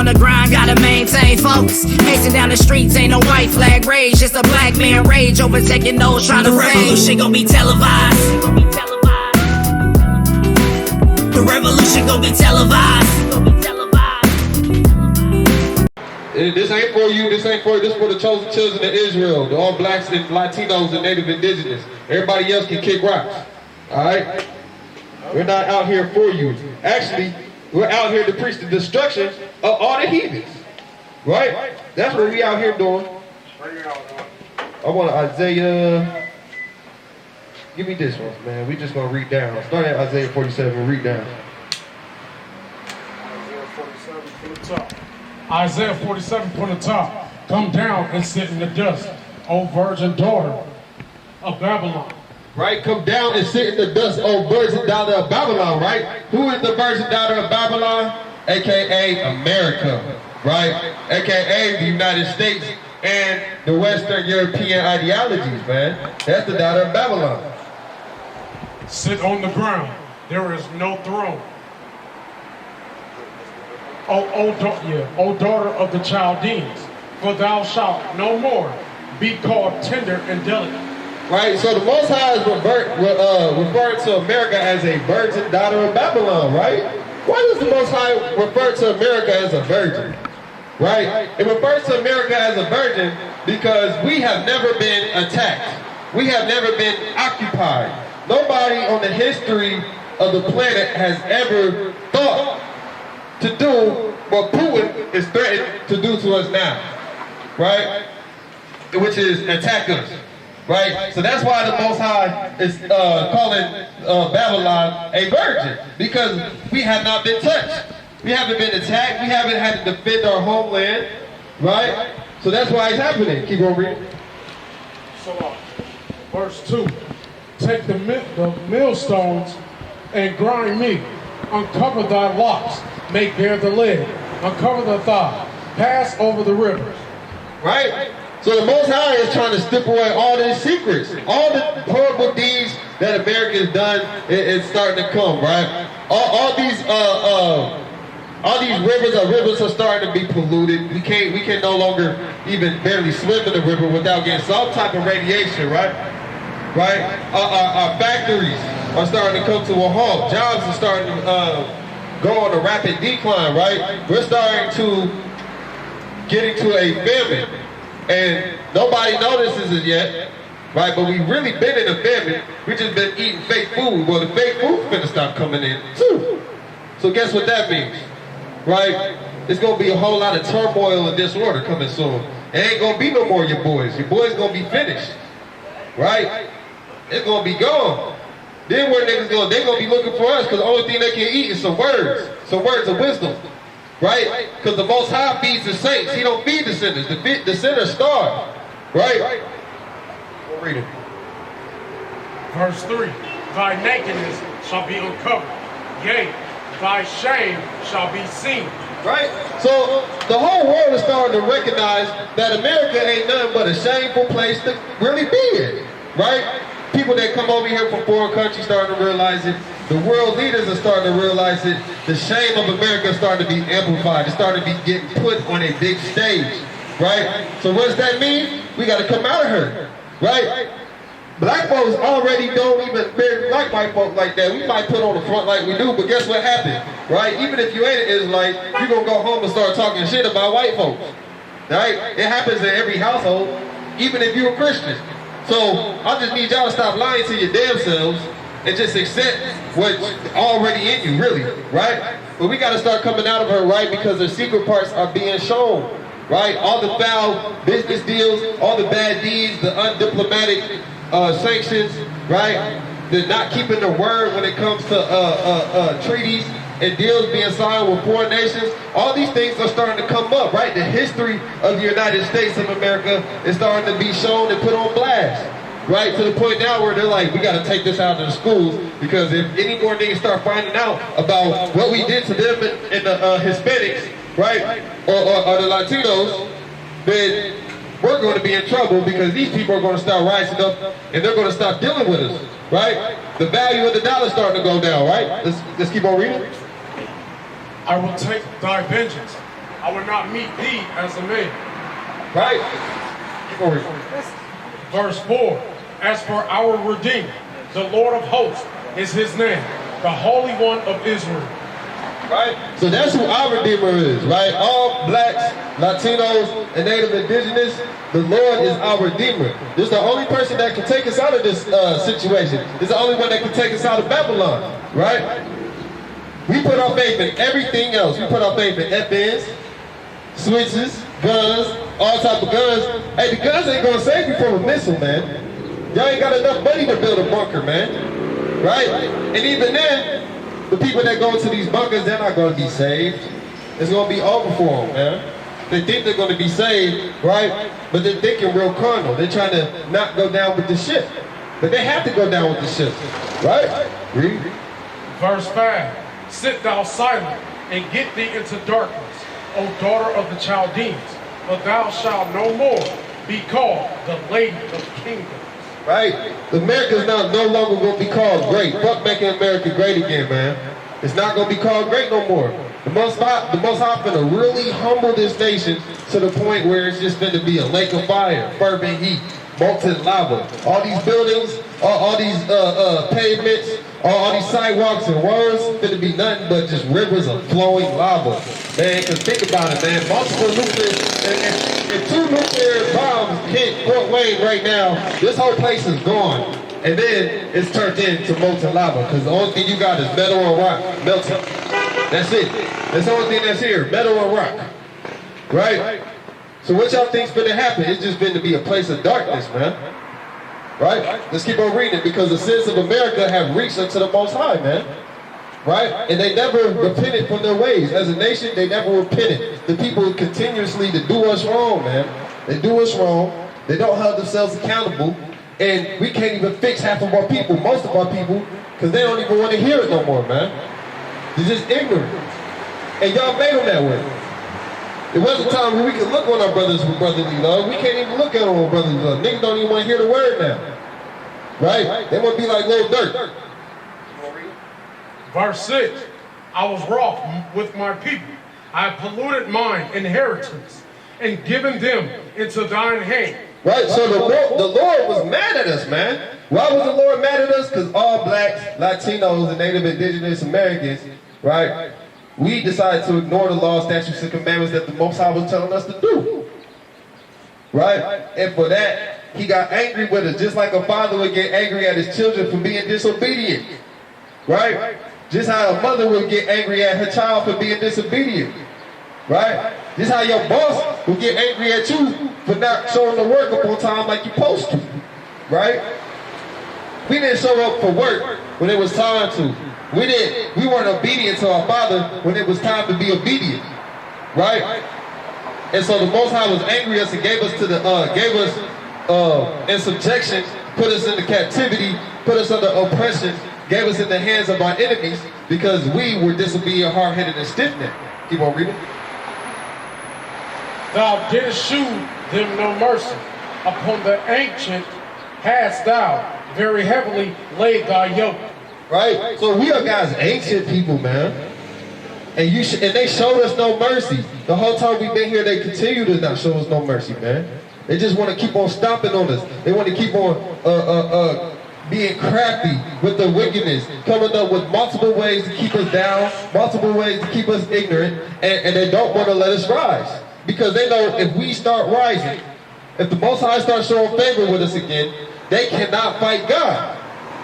on the grind, gotta maintain focus. Pacing down the streets, ain't no white flag rage, just a black man rage, overtaking those trying to fade. The revolution gon' be televised. The revolution gon' be televised. This ain't for you, this ain't for you, this is for the chosen children of Israel, the all blacks and Latinos and Native Indigenous. Everybody else can kick rocks, all right? We're not out here for you. Actually, we're out here to preach the destruction of all the heathens, right? That's what we out here doing. I want Isaiah, give me this one, man. We just gonna read down. Start at Isaiah 47 and read down. Isaiah 47 from the top. Isaiah 47 from the top. Come down and sit in the dust, O virgin daughter of Babylon. Right, come down and sit in the dust, O virgin daughter of Babylon, right? Who is the virgin daughter of Babylon? AKA America, right? AKA the United States and the Western European ideologies, man. That's the daughter of Babylon. Sit on the ground, there is no throne. O daughter of the Chaldeans, for thou shalt no more be called tender and delicate. Right, so the Most High is referring to America as a virgin daughter of Babylon, right? Why does the Most High refer to America as a virgin? Right? It refers to America as a virgin because we have never been attacked. We have never been occupied. Nobody on the history of the planet has ever thought to do what Putin is threatened to do to us now, right? Which is attack us, right? So that's why the Most High is calling Babylon a virgin, because we have not been touched. We haven't been attacked. We haven't had to defend our homeland, right? So that's why it's happening. Keep on reading. So, verse 2. Take the millstones and grind me. Uncover thy locks. Make bare the leg. Uncover the thigh. Pass over the rivers. Right? So the Most High is trying to strip away all these secrets. All the horrible deeds that America has done is starting to come, right? All these rivers are starting to be polluted. We can no longer even barely swim in the river without getting some type of radiation, right? Right? Our factories are starting to come to a halt. Jobs are starting to go on a rapid decline, right? We're starting to get into a famine, and nobody notices it yet, right? But we've really been in a famine. We just been eating fake food. Well, the fake food's gonna stop coming in too. So guess what that means, right? It's gonna be a whole lot of turmoil and disorder coming soon. It ain't gonna be no more your boys. Your boys gonna be finished, right? It's gonna be gone. Then where niggas going? They gonna be looking for us because the only thing they can eat is some words of wisdom, right? Because the Most High feeds the saints. He don't feed the sinners. The sinners starve, right? We'll read it. Verse 3. Thy nakedness shall be uncovered. Yea, thy shame shall be seen. Right? So the whole world is starting to recognize that America ain't nothing but a shameful place to really be in, right? People that come over here from foreign countries starting to realize it. The world leaders are starting to realize it. The shame of America is starting to be amplified. It's starting to be getting put on a big stage, right? So what does that mean? We got to come out of her, right? Black folks already don't even like white folks like that. We might put on the front like we do, but guess what happened, right? Even if you ain't an Israelite, you're going to go home and start talking shit about white folks, right? It happens in every household, even if you're a Christian. So I just need y'all to stop lying to your damn selves and just accept what's already in you, really, right? But we got to start coming out of her, right? Because the secret parts are being shown, right? All the foul business deals, all the bad deeds, the undiplomatic sanctions, right? The not keeping the word when it comes to treaties and deals being signed with foreign nations. All these things are starting to come up, right? The history of the United States of America is starting to be shown and put on blast, right? To the point now where they're like, we got to take this out to the schools, because if any more niggas start finding out about what we did to them and the Hispanics, right, or the Latinos, then we're going to be in trouble, because these people are going to start rising up and they're going to stop dealing with us, right? The value of the dollar is starting to go down, right? Let's keep on reading. I will take thy vengeance I will not meet thee as a man. Right? Keep on reading. Verse 4, as for our Redeemer, the Lord of hosts is his name, the Holy One of Israel. Right? So that's who our Redeemer is, right? All blacks, Latinos, and Native Indigenous, the Lord is our Redeemer. This is the only person that can take us out of this situation. This is the only one that can take us out of Babylon, right? We put our faith in everything else. We put our faith in FNs, switches, guns, all type of guns. Hey, the guns ain't gonna save you from a missile, man. Y'all ain't got enough money to build a bunker, man. Right? And even then, the people that go into these bunkers, they're not gonna be saved. It's gonna be over for them, man. They think they're gonna be saved, right? But they're thinking real carnal. They're trying to not go down with the ship. But they have to go down with the ship, right? Read. Verse 5, sit thou silent and get thee into darkness, O daughter of the Chaldeans, for thou shalt no more be called the lady of kingdoms. Right? America's no longer going to be called great. Fuck making America great again, man. It's not going to be called great no more. The Most High finna really humble this nation to the point where it's just going to be a lake of fire, fervent heat, molten lava. All these buildings, all these pavements, all these sidewalks and roads, finna be nothing but just rivers of flowing lava. Man, because think about it, man. Multiple nuclear, if 2 nuclear bombs hit Fort Wayne right now, this whole place is gone. And then it's turned into molten lava, because the only thing you got is metal and rock melting. That's it. That's the only thing that's here, metal and rock. Right? So what y'all think's gonna happen? It's just been to be a place of darkness, man. Right? Let's keep on reading, because the sins of America have reached unto the Most High, man. Right? And they never repented from their ways. As a nation, they never repented. The people continuously to do us wrong, man. They do us wrong. They don't hold themselves accountable. And we can't even fix half of our people, most of our people, because they don't even want to hear it no more, man. They're just ignorant. And y'all made them that way. It was a time when we could look on our brothers with brotherly love. We can't even look at them with brotherly love. Niggas don't even want to hear the word now. Right? They want to be like Lil Durk. Verse 6, I was wroth with my people. I have polluted mine inheritance and given them into thine hand. Right? So the Lord was mad at us, man. Why was the Lord mad at us? Because all blacks, Latinos, and Native Indigenous Americans, right, we decided to ignore the laws, statutes, and commandments that the Most High was telling us to do. Right? And for that, he got angry with us, just like a father would get angry at his children for being disobedient. Right? Just how a mother would get angry at her child for being disobedient. Right? Just how your boss will get angry at you for not showing the work up on time like you're supposed to. Right? We didn't show up for work when it was time to. We weren't obedient to our Father when it was time to be obedient. Right? And so the Most High was angry at us and gave us in subjection, put us into captivity, put us under oppression, gave us in the hands of our enemies because we were disobedient, hard-headed, and stiff-necked. Keep on reading. Thou didst shew them no mercy. Upon the ancient hast thou very heavily laid thy yoke. Right? So we are God's ancient people, man. And they showed us no mercy. The whole time we've been here, they continue to not show us no mercy, man. They just want to keep on stomping on us. They want to keep on being crafty with the wickedness, coming up with multiple ways to keep us down, multiple ways to keep us ignorant, and they don't want to let us rise. Because they know if we start rising, if the Most High starts showing favor with us again, they cannot fight God.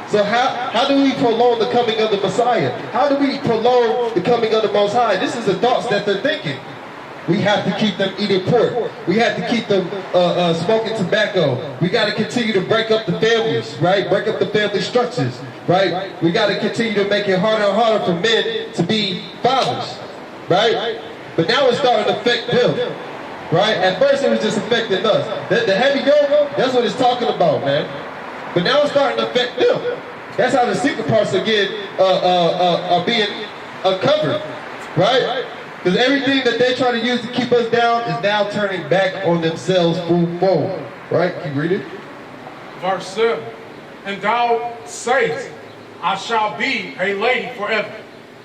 So how do we prolong the coming of the Messiah? How do we prolong the coming of the Most High? This is the thoughts that they're thinking. We have to keep them eating pork. We have to keep them smoking tobacco. We got to continue to break up the families, right? Break up the family structures, right? We got to continue to make it harder and harder for men to be fathers, right? But now it's starting to affect them, right? At first it was just affecting us. The heavy yoke, that's what it's talking about, man. But now it's starting to affect them. That's how the secret parts are being uncovered, right? Because everything that they try to use to keep us down is now turning back on themselves full forward. Right? Keep reading. Verse 7. And thou sayest, I shall be a lady forever,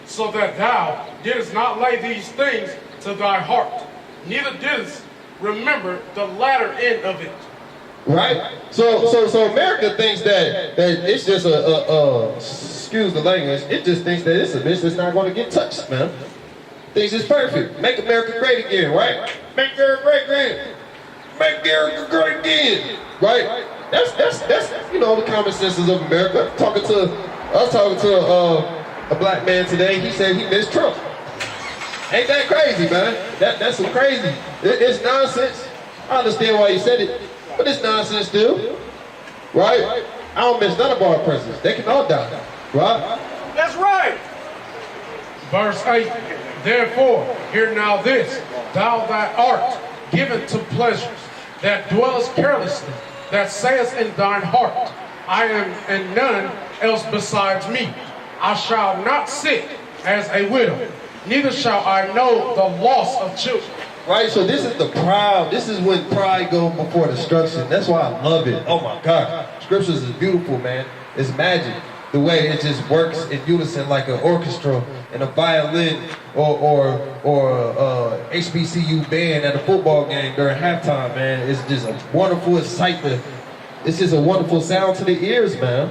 so that thou didst not lay these things to thy heart. neither didst remember the latter end of it. Right? So America thinks that it's just excuse the language, it just thinks that it's a bitch that's not going to get touched, man. Thinks it's perfect. Make America great again, right? Make America great again. Make America great again, right? That's you know, the common senses of America. I was talking to a black man today. He said he missed Trump. Ain't that crazy, man? That's some crazy. It's nonsense. I understand why he said it, but it's nonsense still, right? I don't miss none of our presidents. They can all die, right? That's right. Verse 8, therefore, hear now this, thou that art given to pleasures, that dwellest carelessly, that sayest in thine heart, I am and none else besides me. I shall not sit as a widow, neither shall I know the loss of children. Right, so this is the pride. This is when pride goes before destruction. That's why I love it. Oh my God. Scriptures is beautiful, man. It's magic. The way it just works in unison like an orchestra and a violin or HBCU band at a football game during halftime, man. It's just a wonderful excitement. It's just a wonderful sound to the ears, man.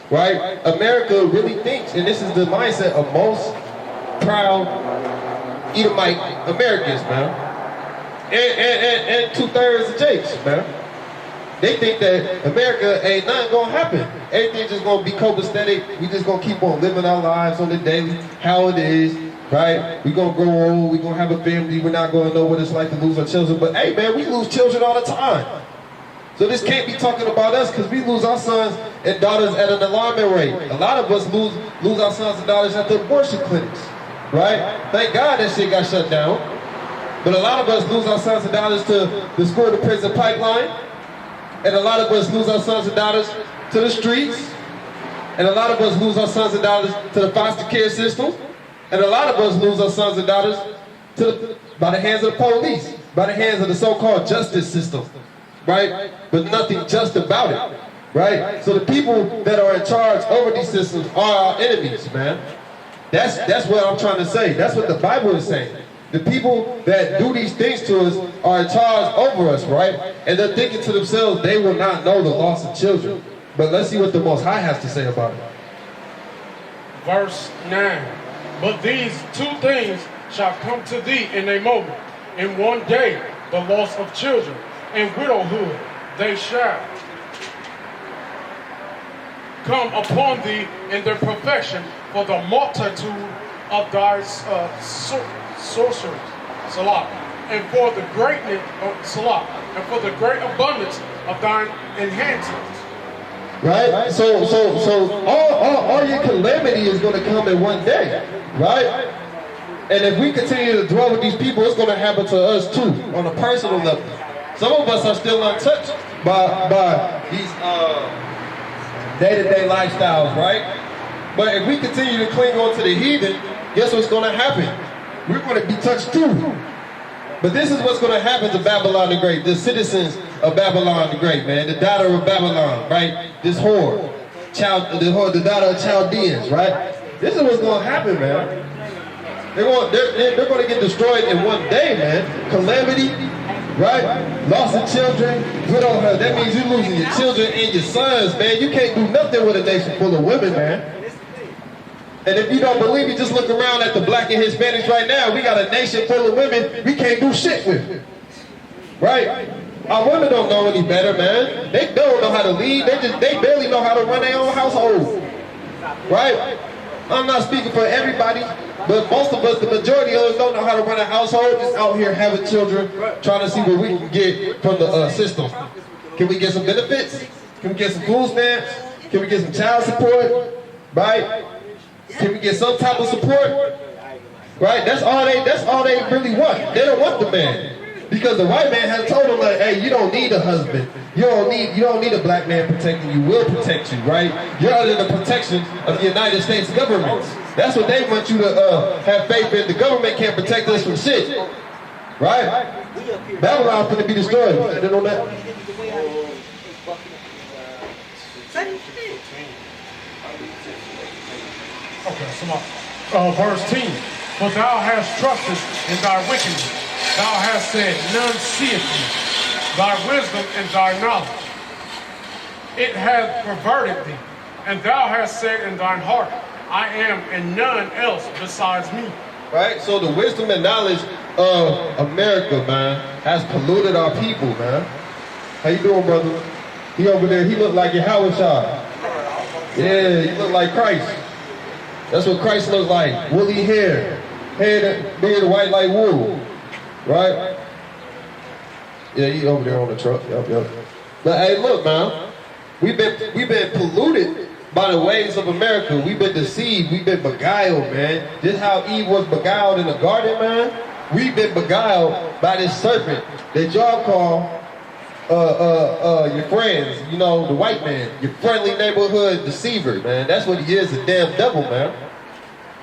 Right? America really thinks, and this is the mindset of most proud Edomite Americans, man. And 2/3 of Jakes, man. They think that America ain't nothing gonna happen. Everything's just gonna be copacetic. We just gonna keep on living our lives on the daily, how it is, right? We gonna grow old, we gonna have a family, we're not gonna know what it's like to lose our children. But hey, man, we lose children all the time. So this can't be talking about us, because we lose our sons and daughters at an alarming rate. A lot of us lose our sons and daughters at the abortion clinics, right? Thank God that shit got shut down. But a lot of us lose our sons and daughters to the school to prison pipeline. And a lot of us lose our sons and daughters to the streets. And a lot of us lose our sons and daughters to the foster care system. And a lot of us lose our sons and daughters by the hands of the police, by the hands of the so-called justice system, right? But nothing just about it, right? So the people that are in charge over these systems are our enemies, man. That's what I'm trying to say. That's what the Bible is saying. The people that do these things to us are in charge over us, right? And they're thinking to themselves, they will not know the loss of children. But let's see what the Most High has to say about it. Verse 9, but these two things shall come to thee in a moment. In one day, the loss of children and widowhood, they shall come upon thee in their perfection for the multitude of thy sorceries, Salah, and for the greatness of Salah, and for the great abundance of thine enhancements. Right? So all your calamity is going to come in one day, right? And if we continue to dwell with these people, it's going to happen to us too, on a personal level. Some of us are still untouched by these day-to-day lifestyles, right? But if we continue to cling on to the heathen, guess what's going to happen? We're going to be touched too. But this is what's going to happen to Babylon the Great, the citizens of Babylon the Great, man, the daughter of Babylon, right? This whore, the daughter of Chaldeans, right? This is what's going to happen, man. They're going to get destroyed in one day, man. Calamity, right? Loss of children, widowhood. That means you're losing your children and your sons, man. You can't do nothing with a nation full of women, man. And if you don't believe me, just look around at the black and Hispanics right now. We got a nation full of women we can't do shit with. Right? Our women don't know any better, man. They don't know how to lead. They barely know how to run their own household. Right? I'm not speaking for everybody, but most of us, the majority of us, don't know how to run a household. Just out here having children, trying to see what we can get from the system. Can we get some benefits? Can we get some food stamps? Can we get some child support? Right? Can we get some type of support? Right? That's all they really want. They don't want the man. Because the white man has told them, like, hey, you don't need a husband. You don't need a black man protecting you. We'll protect you, right? You're under the protection of the United States government. That's what they want you to have faith in. The government can't protect us from shit. Right? Babylon's going to be destroyed. You know that? Okay, verse 10. For thou hast trusted in thy wickedness, Thou hast said, none seeth thee, thy wisdom and thy knowledge. It hath perverted thee, and thou hast said in thine heart, I am and none else besides me. Right? So the wisdom and knowledge of America, man, has polluted our people, man. How you doing, brother? He over there, he look like your Howard shot. Yeah, you look like Christ. That's what Christ looked like. Woolly hair. Beard white like wool. Right? Yeah, he over there on the truck. Yep. But hey, look, man. We've been polluted by the ways of America. We've been deceived. We've been beguiled, man. Just how Eve was beguiled in the garden, man. We've been beguiled by this serpent that y'all call your friends, you know, the white man, your friendly neighborhood deceiver, man. That's what he is, a damn devil, man.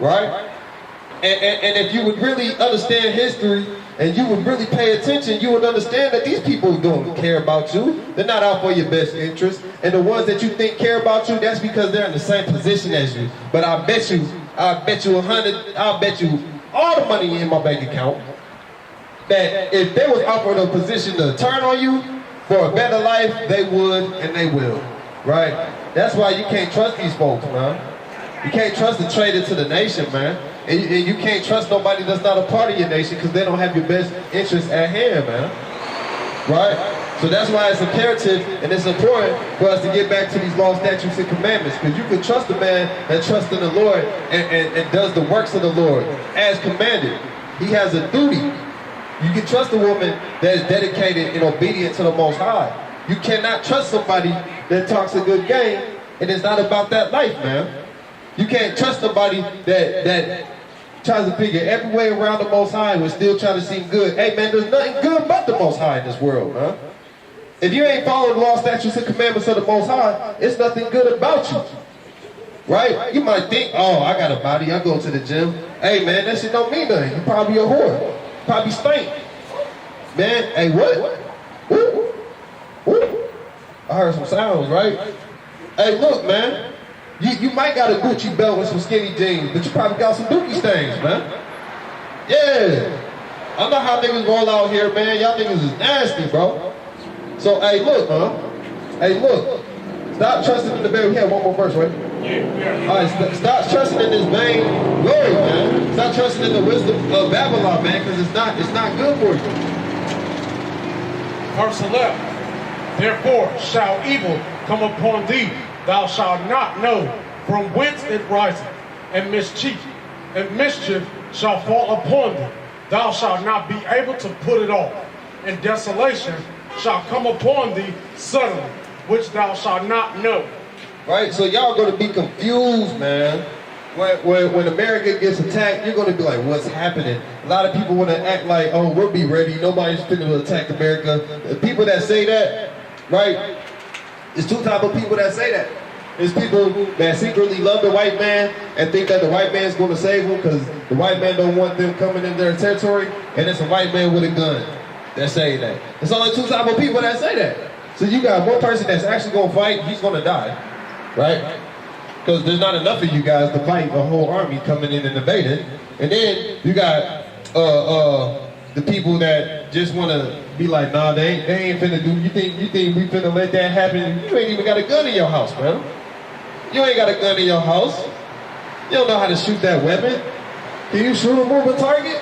Right? And if you would really understand history and you would really pay attention, you would understand that these people don't care about you. They're not out for your best interest. And the ones that you think care about you, that's because they're in the same position as you. But I'll bet you all the money in my bank account that if they was offered a position to turn on you for a better life, they would and they will, right? That's why you can't trust these folks, man. You can't trust the traitor to the nation, man. And you can't trust nobody that's not a part of your nation because they don't have your best interests at hand, man. Right? So that's why it's imperative and it's important for us to get back to these laws, statutes, and commandments. Because you can trust a man that trusts in the Lord and does the works of the Lord as commanded. He has a duty. You can trust a woman that is dedicated and obedient to the Most High. You cannot trust somebody that talks a good game and it's not about that life, man. You can't trust somebody that tries to figure every way around the Most High and still trying to seem good. Hey, man, there's nothing good but the Most High in this world, man. If you ain't following the law, statutes, and commandments of the Most High, it's nothing good about you. Right? You might think, oh, I got a body, I go to the gym. Hey, man, that shit don't mean nothing. You probably a whore. Probably stink. Man, hey, what? Woo. Woo. I heard some sounds, right? Hey, look, man. You might got a Gucci belt with some skinny jeans, but you probably got some dookie stains, man. Yeah. I know how niggas roll out here, man. Y'all niggas is nasty, bro. So, hey, look, Hey, look. Stop trusting in the vain. We have one more verse, right? Yeah. All right, stop trusting in this vain glory, man. Stop trusting in the wisdom of Babylon, man, because it's not good for you. Verse 11. Therefore shall evil come upon thee. Thou shalt not know from whence it riseth, and mischief shall fall upon thee. Thou shalt not be able to put it off, and desolation shall come upon thee suddenly, which thou shalt not know. Right? So y'all going to be confused, man. When America gets attacked, you're going to be like, what's happening? A lot of people want to act like, oh, we'll be ready. Nobody's going to attack America. The people that say that, right? There's two types of people that say that. There's people that secretly love the white man and think that the white man's going to save them because the white man don't want them coming in their territory, and it's a white man with a gun that say that. There's only two types of people that say that. So you got one person that's actually going to fight, he's going to die, right? Because there's not enough of you guys to fight a whole army coming in and invading. And then you got the people that just want to be like, nah, they ain't finna do. You think we finna let that happen? You ain't even got a gun in your house, man. You ain't got a gun in your house. You don't know how to shoot that weapon. Can you shoot a moving target?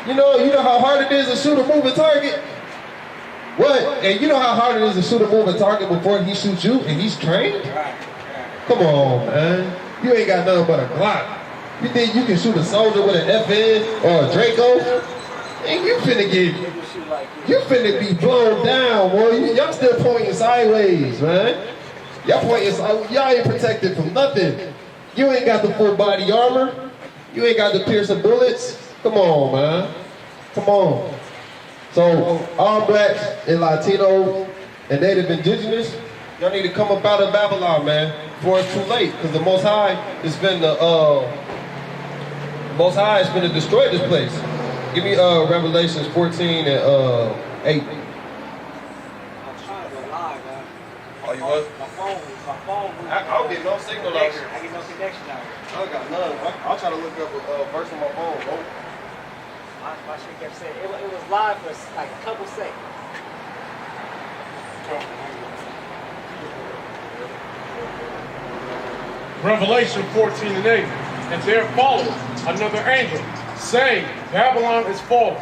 You know how hard it is to shoot a moving target? What? And you know how hard it is to shoot a moving target before he shoots you and he's trained? Come on, man. You ain't got nothing but a Glock. You think you can shoot a soldier with an FN or a Draco? And you finna be blown down, boy. Y'all still pointing sideways, man. Y'all ain't protected from nothing. You ain't got the full body armor. You ain't got the piercing bullets. Come on, man. Come on. So, all blacks and Latinos and Native Indigenous, y'all need to come up out of Babylon, man, before it's too late. Because the Most High is finna destroy this place. Give me Revelations 14 and 8. I'm trying to go live, man. Oh, you was? My phone. I don't get no signal out here. I get no connection out here. I don't got none. I'll try to look up a verse on my phone, bro. My shit kept saying it was live for like a couple seconds. Revelation 14 and 8. And there followed another angel, saying, Babylon is fallen,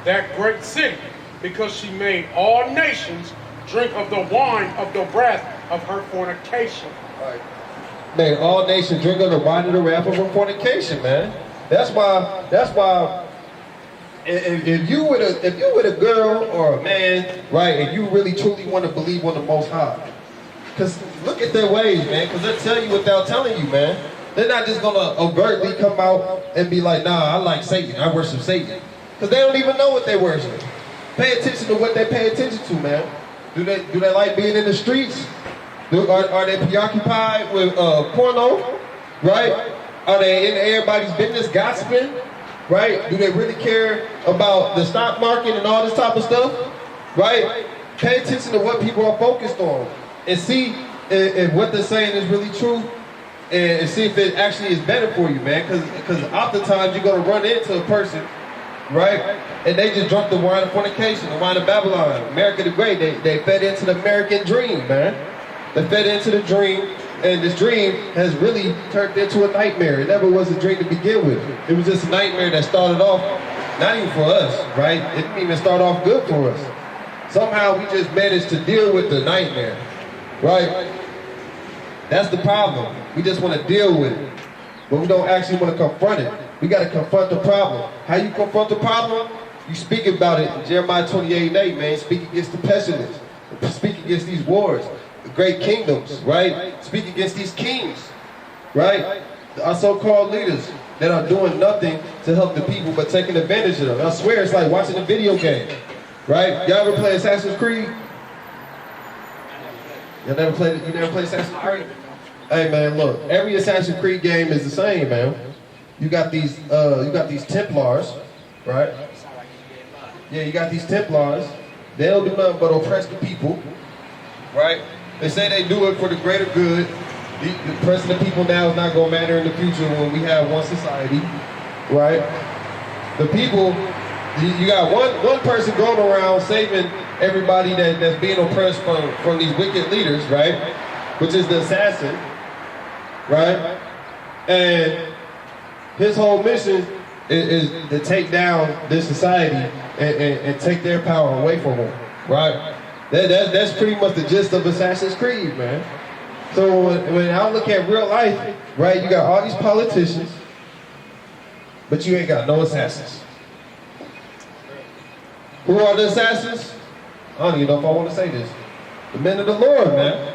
that great city, because she made all nations drink of the wine of the wrath of her fornication. Made all nations drink of the wine of the wrath of her fornication, man. That's why. If you with a girl or a man, right, and you really truly want to believe on the Most High, because look at their ways, man, because they'll tell you without telling you, man. They're not just going to overtly come out and be like, nah, I like Satan, I worship Satan. Because they don't even know what they worship. Pay attention to what they pay attention to, man. Do they like being in the streets? Are they preoccupied with porno, right? Are they in everybody's business gossiping, right? Do they really care about the stock market and all this type of stuff, right? Pay attention to what people are focused on and see if what they're saying is really true, and see if it actually is better for you, man. Because oftentimes you're going to run into a person, right? And they just drunk the wine of fornication, the wine of Babylon, America the Great. They fed into the American dream, man. They fed into the dream, and this dream has really turned into a nightmare. It never was a dream to begin with. It was just a nightmare that started off, not even for us, right? It didn't even start off good for us. Somehow we just managed to deal with the nightmare, right? That's the problem. We just want to deal with it, but we don't actually want to confront it. We got to confront the problem. How you confront the problem? You speak about it in Jeremiah 28 and 8, man. Speak against the pestilence. Speak against these wars, the great kingdoms, right? Speak against these kings, right? Our so-called leaders that are doing nothing to help the people but taking advantage of them. I swear it's like watching a video game, right? Y'all ever play Assassin's Creed? You never played Assassin's Creed? Hey man, look, every Assassin's Creed game is the same, man. You got these Templars, right? Yeah, you got these Templars. They don't do nothing but oppress the people, right? They say they do it for the greater good. The oppressing the people now is not going to matter in the future when we have one society, right? The people, you got one person going around saving everybody that's being oppressed from these wicked leaders, right? Which is the assassin, right? And his whole mission is to take down this society and take their power away from them, right? That's pretty much the gist of Assassin's Creed, man. So when I look at real life, right, you got all these politicians, but you ain't got no assassins. Who are the assassins? I don't even know if I want to say this. The men of the Lord, man.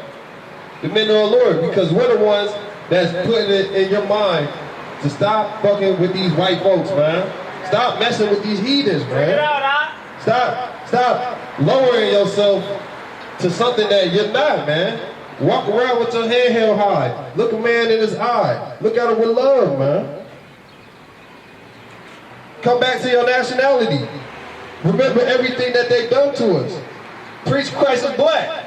The men of the Lord, because we're the ones that's putting it in your mind to stop fucking with these white folks, man. Stop messing with these heathens, man. Stop lowering yourself to something that you're not, man. Walk around with your head held high. Look a man in his eye. Look at him with love, man. Come back to your nationality. Remember everything that they've done to us. Preach Christ is black.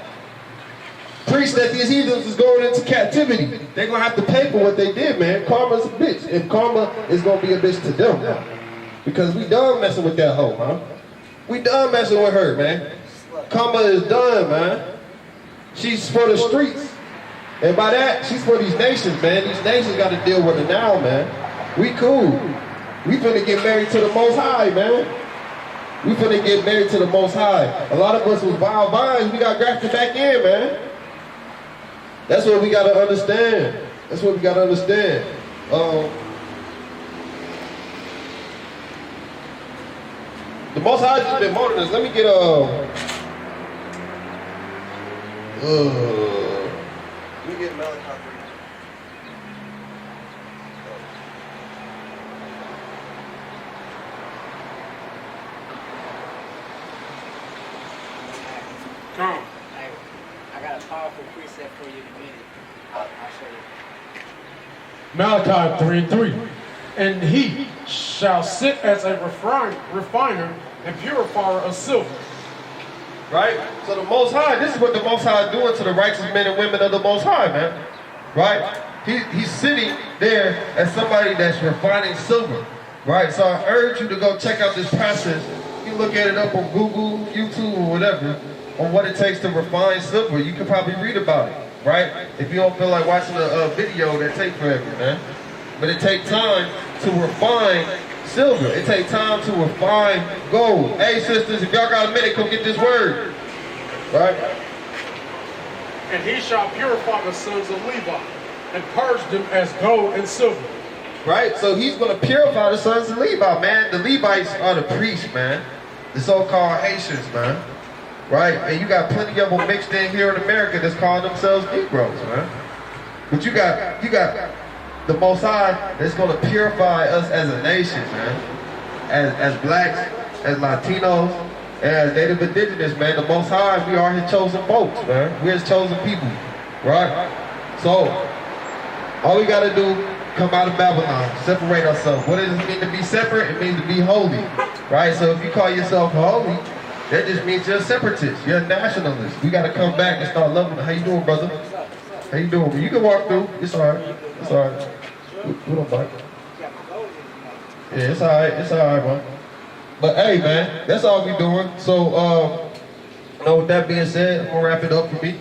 Preach that these heathens is going into captivity. They're going to have to pay for what they did, man. Karma's a bitch. And karma is going to be a bitch to them now. Because we done messing with that hoe, man. We done messing with her, man. Karma is done, man. She's for the streets. And by that, she's for these nations, man. These nations got to deal with her now, man. We cool. We finna get married to the Most High, man. We finna get married to the Most High. A lot of us was wild vines. We got grafted back in, man. That's what we got to understand. That's what we got to understand. The Most High just been molding us. Let me get Malachi 3. Come. Hey, I got a powerful precept for you in a minute. I'll show you. Malachi 3:3. And he shall sit as a refiner and purifier of silver. Right? So the Most High, this is what the Most High is doing to the righteous men and women of the Most High, man. Right? He's sitting there as somebody that's refining silver. Right? So I urge you to go check out this process. You can look at it up on Google, YouTube, or whatever, on what it takes to refine silver. You can probably read about it, right? If you don't feel like watching a video, that take forever, man. But it takes time to refine silver. It takes time to refine gold. Hey, sisters, if y'all got a minute, come get this word. Right? And he shall purify the sons of Levi, and purge them as gold and silver. Right? So he's going to purify the sons of Levi, man. The Levites are the priests, man. The so-called Haitians, man. Right? And you got plenty of them mixed in here in America that's calling themselves Negroes, man. But you got the Most High that's going to purify us as a nation, man. As blacks, as Latinos, as Native Indigenous, man. The Most High, we are his chosen folks, man. We're his chosen people, right? So, all we got to do, come out of Babylon, separate ourselves. What does it mean to be separate? It means to be holy, right? So if you call yourself holy, that just means you're a separatist, you're a nationalist. We got to come back and start loving. How you doing, brother? How you doing? You can walk through. It's all right. It's all right. We don't bite. Yeah, it's all right. It's all right, bro. But hey, man, that's all we doing. So, with that being said, I'm gonna wrap it up for me.